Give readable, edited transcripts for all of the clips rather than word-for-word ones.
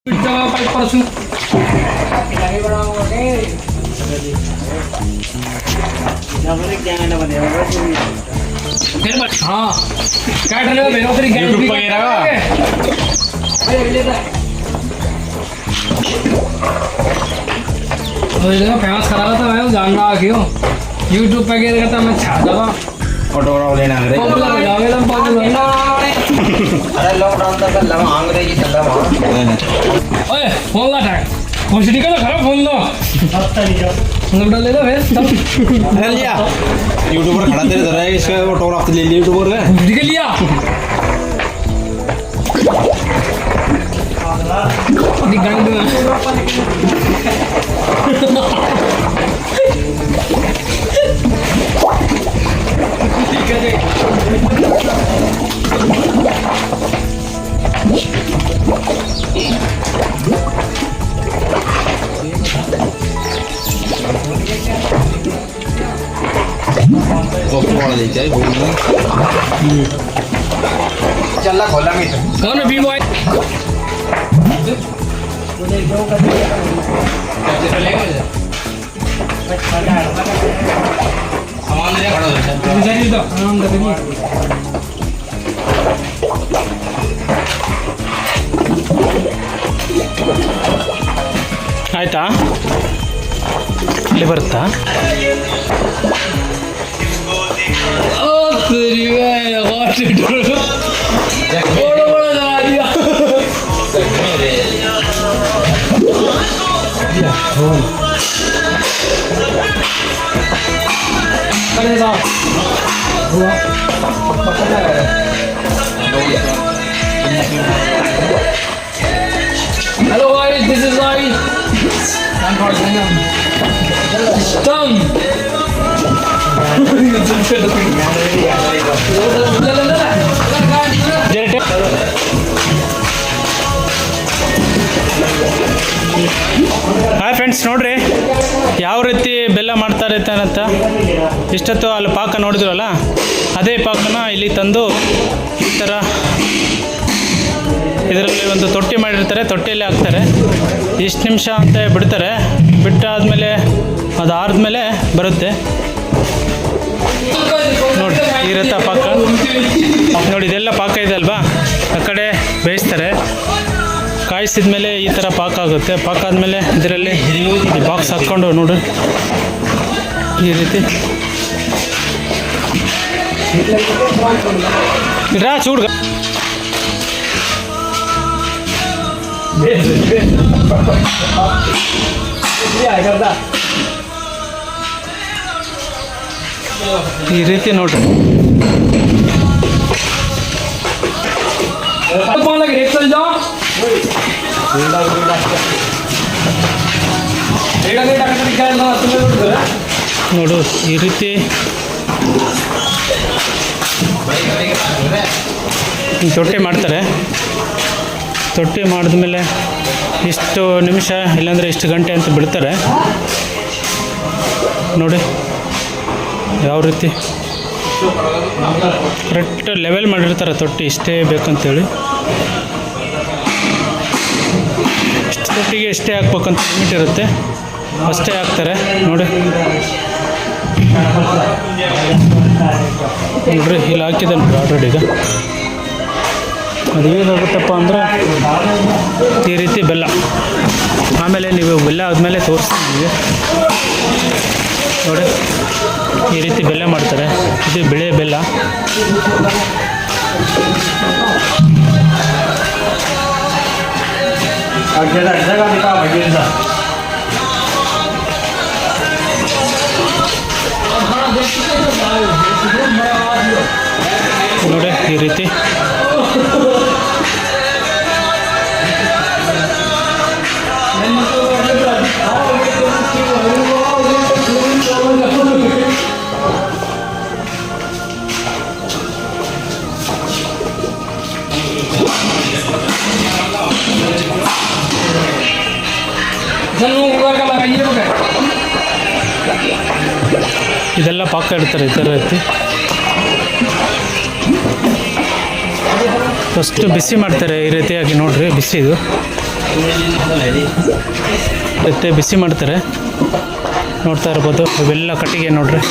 हाँ क्या डर है मेरे ऊपर यूट्यूब पर गिरा फेमस करा था मैं जान रहा क्यों यूट्यूब पे गिरा था मैं छा जावा ऑटोग्राफ लेना है अरे लॉकडाउन तक लगा अंग्रेजी चल रहा वहाँ ओए फोन ला टाइम फोन सिटी का खराब फोन दो लॉकडाउन ले लो फिर लिया यूट्यूबर खड़ा तेरे जरा इसका ऑटोग्राफ ले लिया यूट्यूबर का सिटी का लिया अभी गंद चल खोला मी कौन है बी बॉय ಆಯ್ತಾ ಅಲ್ಲಿ ಬರುತ್ತಾ Hello guys, this is Lai. Tom. Hi friends, ನೋಡ್ರಿ ಯಾವ ರೀತಿ ಬೆಲ್ಲ ಮಾಡ್ತಾರೆ ಅಂತ ಇಷ್ಟೊತ್ತು ಅಲ್ಲಿ ಪಾಕ ನೋಡಿದ್ರಲ್ಲ, ಅದೇ ಪಾಕನ ಇಲ್ಲಿ ತಂದು ಈ ಥರ ಇದರಲ್ಲಿ ಒಂದು ತೊಟ್ಟಿ ಮಾಡಿರ್ತಾರೆ, ತೊಟ್ಟಿಯಲ್ಲಿ ಹಾಕ್ತಾರೆ. ಇಷ್ಟು ನಿಮಿಷ ಅಂತ ಬಿಡ್ತಾರೆ. ಬಿಟ್ಟಾದಮೇಲೆ ಅದು ಆರಿದ್ಮೇಲೆ ಬರುತ್ತೆ ನೋಡಿ. ಇರುತ್ತೆ ಪಾಕ ನೋಡಿ, ಇದೆಲ್ಲ ಪಾಕ ಇದೆ ಅಲ್ವಾ, ಆ ಕಡೆ ಬೇಯಿಸ್ತಾರೆ. ಕಾಯಿಸಿದ ಮೇಲೆ ಈ ಥರ ಪಾಕ ಆಗುತ್ತೆ. ಪಾಕ ಆದಮೇಲೆ ಇದರಲ್ಲಿ ಈ ಬಾಕ್ಸ್ ಹಾಕ್ಕೊಂಡು ನೋಡ್ರಿ ಈ ರೀತಿ ರಾ ಚೂಡ್ಗ ಈ ರೀತಿ ನೋಡ್ರಿ. ನೋಡು ಈ ರೀತಿ ತೊಟ್ಟಿ ಮಾಡ್ತಾರೆ. ತೊಟ್ಟಿ ಮಾಡಿದ್ಮೇಲೆ ಇಷ್ಟು ನಿಮಿಷ ಇಲ್ಲಾಂದರೆ ಇಷ್ಟು ಗಂಟೆ ಅಂತ ಬಿಡ್ತಾರೆ ನೋಡಿ. ಯಾವ ರೀತಿ ಕರೆಕ್ಟ್ ಲೆವೆಲ್ ಮಾಡಿರ್ತಾರೆ ತೊಟ್ಟಿ, ಇಷ್ಟೇ ಬೇಕಂತೇಳಿ. ಇಷ್ಟು ತೊಟ್ಟಿಗೆ ಇಷ್ಟೇ ಹಾಕ್ಬೇಕಂತ ಲಿಮಿಟ್ ಇರುತ್ತೆ, ಅಷ್ಟೇ ಹಾಕ್ತಾರೆ ನೋಡಿ. ನೋಡ್ರಿ ಇಲ್ಲಿ ಹಾಕಿದೆ ನೋಡ್ರಿ ಆಲ್ರೆಡಿ. ಈಗ ಅದು ಏನಾಗುತ್ತಪ್ಪ ಅಂದರೆ ಈ ರೀತಿ ಬೆಲ್ಲ. ಆಮೇಲೆ ನೀವು ಬೆಲ್ಲ ಆದಮೇಲೆ ತೋರಿಸ್ತೀನಿ ನಿಮಗೆ ನೋಡಿ. ಈ ರೀತಿ ಬೆಲ್ಲ ಮಾಡ್ತಾರೆ. ಇದು ಬಿಳಿ ಬೆಲ್ಲ. ನೋಡಿ ಈ ರೀತಿ ಇದೆಲ್ಲ ಪಾಕ ಇಡ್ತಾರೆ ಈ ಥರ ರೀತಿ. ಫಸ್ಟು ಬಿಸಿ ಮಾಡ್ತಾರೆ ಈ ರೀತಿಯಾಗಿ ನೋಡ್ರಿ. ಬಿಸಿ ಇದು ಮತ್ತೆ ಬಿಸಿ ಮಾಡ್ತಾರೆ, ನೋಡ್ತಾ ಇರ್ಬೋದು. ಇವೆಲ್ಲ ಕಟ್ಟಿಗೆ ನೋಡ್ರಿ,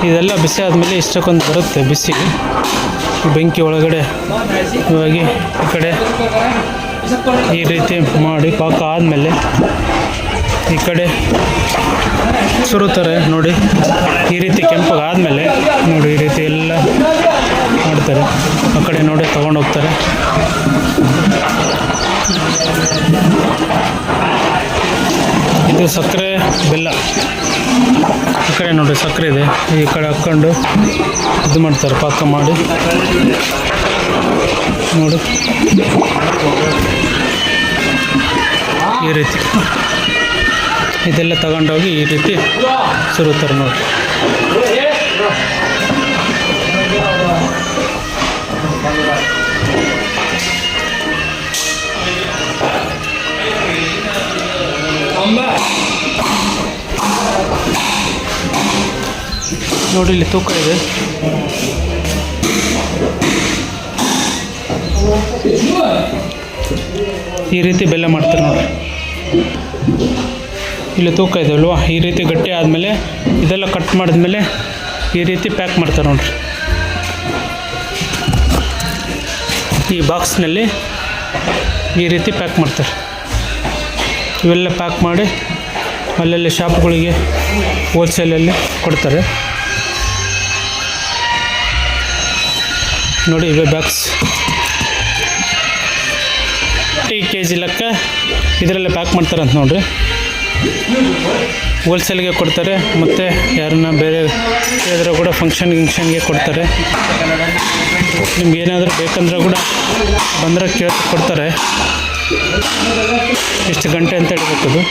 ಇದೆಲ್ಲ ಬಿಸಿ ಆದಮೇಲೆ ಇಷ್ಟಕ್ಕೊಂದು ಬರುತ್ತೆ ಬಿಸಿ ಬೆಂಕಿ ಒಳಗಡೆ. ಇವಾಗಿ ಈ ಕಡೆ ಈ ರೀತಿ ಮಾಡಿ ಪಾಕ ಆದಮೇಲೆ ಈ ಕಡೆ ಸುರುತ್ತಾರೆ ನೋಡಿ. ಈ ರೀತಿ ಕೆಂಪಗಾದಮೇಲೆ ನೋಡಿ ಈ ರೀತಿ ಎಲ್ಲ ಮಾಡ್ತಾರೆ. ಆ ಕಡೆ ನೋಡಿ ತೊಗೊಂಡೋಗ್ತಾರೆ. ಇದು ಸಕ್ಕರೆ ಬೆಲ್ಲ. ಈ ಕಡೆ ನೋಡಿ ಸಕ್ಕರೆ ಇದೆ, ಈ ಕಡೆ ಹಾಕ್ಕೊಂಡು ಇದು ಮಾಡ್ತಾರೆ, ಪಾಕ ಮಾಡಿ ನೋಡಿ ಈ ರೀತಿ. ಇದೆಲ್ಲ ತಗೊಂಡೋಗಿ ಈ ರೀತಿ ಸುರುತ್ತಾರೆ ನೋಡಿ. ನೋಡಿ ಇಲ್ಲಿ ತೂಕ ಇದೆ. ಈ ರೀತಿ ಬೆಲ್ಲ ಮಾಡ್ತಾರೆ ನೋಡಿ. ಇಲ್ಲಿ ತೂಕ ಇದೆ ಅಲ್ವಾ, ಈ ರೀತಿ ಗಟ್ಟಿ ಆದಮೇಲೆ ಇದೆಲ್ಲ ಕಟ್ ಮಾಡಿದ್ಮೇಲೆ ಈ ರೀತಿ ಪ್ಯಾಕ್ ಮಾಡ್ತಾರೆ ನೋಡ್ರಿ. ಈ ಬಾಕ್ಸ್ನಲ್ಲಿ ಈ ರೀತಿ ಪ್ಯಾಕ್ ಮಾಡ್ತಾರೆ. ಇವೆಲ್ಲ ಪ್ಯಾಕ್ ಮಾಡಿ ಅಲ್ಲಲ್ಲಿ ಶಾಪ್ಗಳಿಗೆ ಹೋಲ್ಸೇಲಲ್ಲಿ ಕೊಡ್ತಾರೆ ನೋಡಿ. ಇವೇ ಬ್ಯಾಗ್ಸ್ 30 kg ಲೆಕ್ಕ ಇದರಲ್ಲೇ ಪ್ಯಾಕ್ ಮಾಡ್ತಾರಂತ ನೋಡ್ರಿ. ಹೋಲ್ಸೇಲ್ಗೆ ಕೊಡ್ತಾರೆ, ಮತ್ತು ಯಾರನ್ನ ಬೇರೆ ಹೇಳಿದ್ರೆ ಕೂಡ ಫಂಕ್ಷನ್ಗೆ ಕೊಡ್ತಾರೆ. ನಿಮ್ಗೆ ಏನಾದರೂ ಬೇಕಂದ್ರೆ ಕೂಡ ಬಂದರೆ ಕೊಡ್ತಾರೆ. ಎಷ್ಟು ಗಂಟೆ ಅಂತ ಹೇಳ್ಬೇಕದು.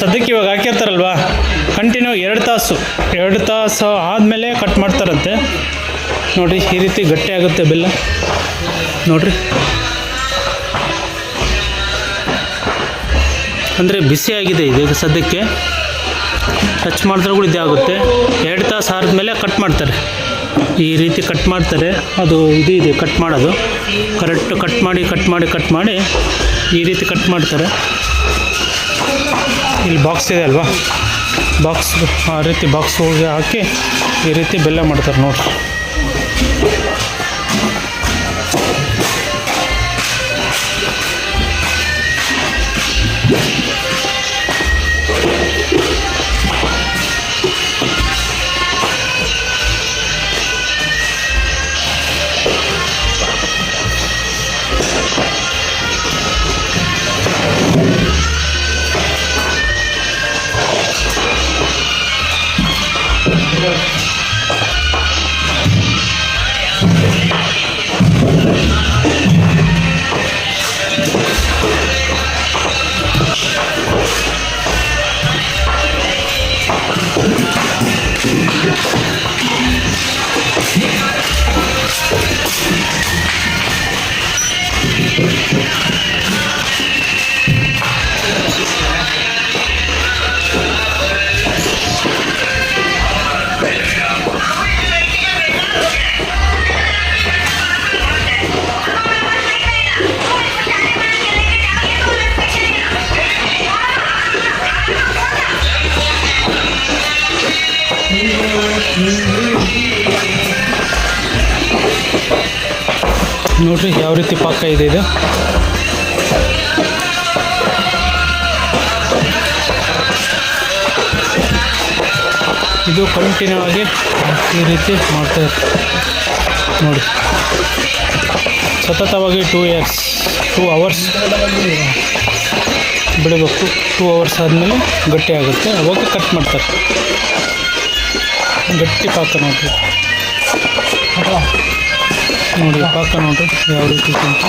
ಸದ್ಯಕ್ಕೆ ಇವಾಗ ಹಾಕಿರ್ತಾರಲ್ವ, ಕಂಟಿನ್ಯೂ 2 ತಾಸು ಆದಮೇಲೆ ಕಟ್ ಮಾಡ್ತಾರಂತೆ ನೋಡಿ. ಈ ರೀತಿ ಗಟ್ಟಿ ಆಗುತ್ತೆ ಬೆಲ್ಲ ನೋಡ್ರಿ. ಅಂದರೆ ಬಿಸಿಯಾಗಿದೆ ಇದು ಸದ್ಯಕ್ಕೆ. ಟಚ್ ಮಾಡಿದ್ರೆ ಕೂಡ ಇದೇ ಆಗುತ್ತೆ. 2 ತಾಸು ಆದಮೇಲೆ ಕಟ್ ಮಾಡ್ತಾರೆ. ಈ ರೀತಿ ಕಟ್ ಮಾಡ್ತಾರೆ. ಅದು ಇದೆ ಕಟ್ ಮಾಡೋದು, ಕರೆಕ್ಟ್ ಕಟ್ ಮಾಡಿ ಈ ರೀತಿ ಕಟ್ ಮಾಡ್ತಾರೆ. ಇಲ್ಲಿ ಬಾಕ್ಸ್ ಇದೆ ಅಲ್ವಾ, ಬಾಕ್ಸ್ ಆ ರೀತಿ ಬಾಕ್ಸ್ ಹೋಗಿ ಹಾಕಿ ಈ ರೀತಿ ಬೆಲ್ಲ ಮಾಡ್ತಾರೆ ನೋಡಿರಿ. ನೋಡ್ರಿ ಯಾವ ರೀತಿ ಪಾಕ ಇದೆ ಇದು. ಇದು ಕಂಟಿನ್ಯೂ ಆಗಿ ಈ ರೀತಿ ಮಾಡ್ತಾರೆ ನೋಡಿ. ಸತತವಾಗಿ 2 ಅವರ್ಸ್ ಬಿಡಬೇಕು. 2 ಅವರ್ಸ್ ಆದಮೇಲೆ ಗಟ್ಟಿ ಆಗುತ್ತೆ, ಅವಾಗ ಕಟ್ ಮಾಡ್ತಾರೆ. ಗಟ್ಟಿ ಪಾಕ ನೋಡ್ರಿ ನೋಡಿ, ಪಾಕ ನೋಡ್ರಿ ಯಾವ ರೀತಿ ಅಂತ.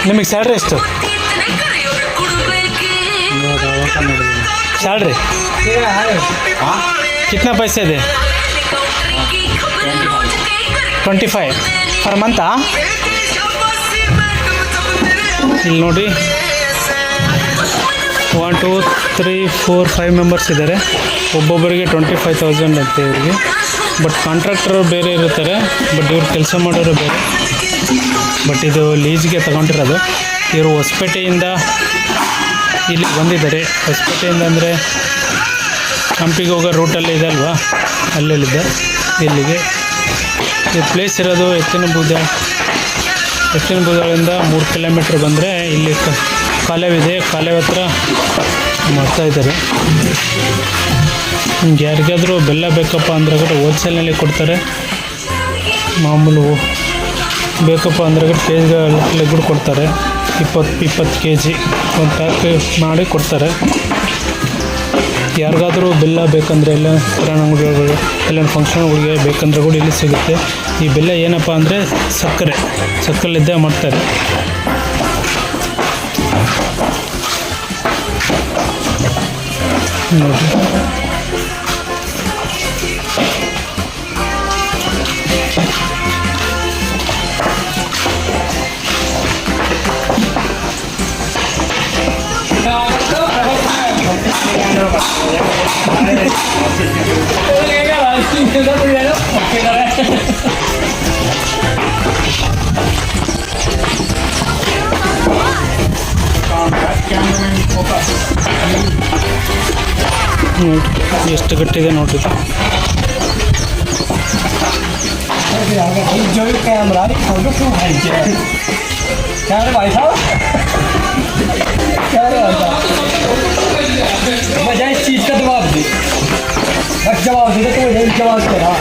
ನಿಮಗೆ ಸ್ಯಾಲ್ರಿ ಎಷ್ಟು? ಸ್ಯಾಲ್ರಿ कितना पैसे दे? 25 ಪರ್ ಮಂತಾ? ಇಲ್ಲಿ ನೋಡಿ 2 3 4 5 ಮೆಂಬರ್ಸ್ ಇದ್ದಾರೆ. ಒಬ್ಬೊಬ್ಬರಿಗೆ 25,000 ಅಂತೆ ಇವರಿಗೆ. ಬಟ್ ಕಾಂಟ್ರಾಕ್ಟರ್ ಬೇರೆ ಇರ್ತಾರೆ, ಬಟ್ ಇವ್ರು ಕೆಲಸ ಮಾಡೋರು ಬೇರೆ. ಬಟ್ ಇದು ಲೀಸ್ಗೆ ತಗೊಂಡಿರೋದು. ಇವರು ಹೊಸಪೇಟೆಯಿಂದ ಇಲ್ಲಿಗೆ ಬಂದಿದ್ದಾರೆ. ಹೊಸಪೇಟೆಯಿಂದ ಅಂದರೆ ಹಂಪಿಗೆ ಹೋಗೋ ರೂಟಲ್ಲಿ ಇದೆ ಅಲ್ವಾ, ಅಲ್ಲಿದೆ ಇಲ್ಲಿಗೆ. ಈ ಪ್ಲೇಸ್ ಇರೋದು ಎತ್ತಿನ ಬೂದಾಳಿಂದ 3 ಕಿಲೋಮೀಟ್ರ್ ಬಂದರೆ ಇಲ್ಲಿ ಕಾಲೇವಿದೆ. ಕಾಲೇವ್ ಹತ್ರ ಮಾಡ್ತಾಯಿದ್ದಾರೆ. ಯಾರಿಗಾದರೂ ಬೆಲ್ಲ ಬೇಕಪ್ಪ ಅಂದ್ರೆ ಕೂಡ ಹೋಲ್ಸೇಲ್ನಲ್ಲಿ ಕೊಡ್ತಾರೆ. ಮಾಮೂಲು ಬೇಕಪ್ಪ ಅಂದ್ರೆ ಕೆಜಿಗೆ ಕೂಡ ಕೊಡ್ತಾರೆ. 20 ಕೆ ಜಿ ಒಂದು ಪ್ಯಾಕ್ ಮಾಡಿ ಕೊಡ್ತಾರೆ. ಯಾರಿಗಾದರೂ ಬೆಲ್ಲ ಬೇಕಂದರೆ ಎಲ್ಲ ಕಿರಾಣಿ ಅಂಗಡಿಗಳು ಎಲ್ಲ ಫಂಕ್ಷನ್ಗಳಿಗೆ ಬೇಕಂದ್ರೆ ಕೂಡ ಇಲ್ಲಿ ಸಿಗುತ್ತೆ. ಈ ಬೆಲ್ಲ ಏನಪ್ಪ ಅಂದರೆ ಸಕ್ಕರೆಲಿದ್ದೇ ಮಾಡ್ತಾರೆ. ನೋಡಿ ಎಷ್ಟು ಗಟ್ಟಿದೆ ನೋಡ್ರಿ. जो कैमरा फोटो क्यों खींचे क्या रे भाई साहब, क्या रे भाई साहब, मुझे इस चीज़ का जवाब दे, बस जवाब दे तो मुझे जवाब करा.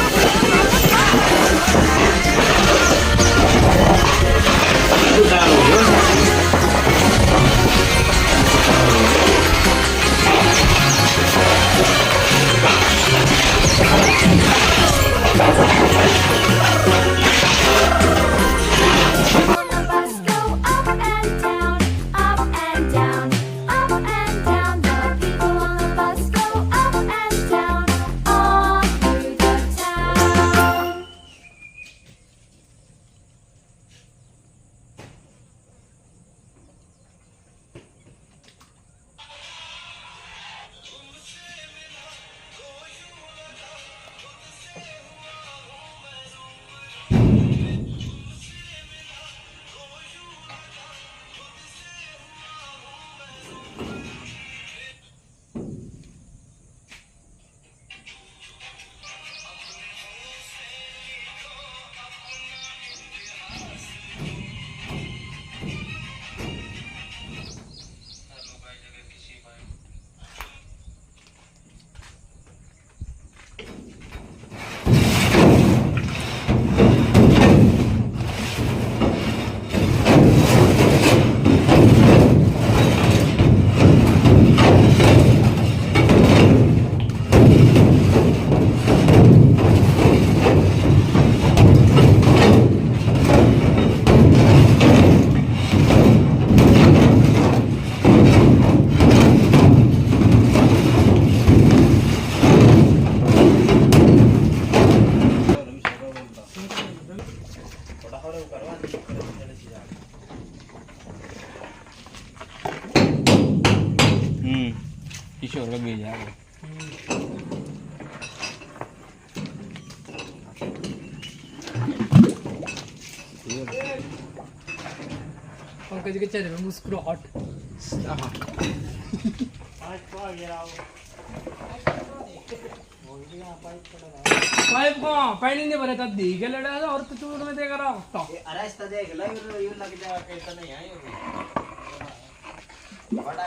ईश्वर लग गई यार. पंकज के चेहरे में मुस्कुराहट. पाइप को पानी नहीं भरे तब दी के लड़ा और तो चूड़ में देगा रहा तो अरे इस तरह देख लो ये लग जाएगा कैसा नहीं है ये बड़ा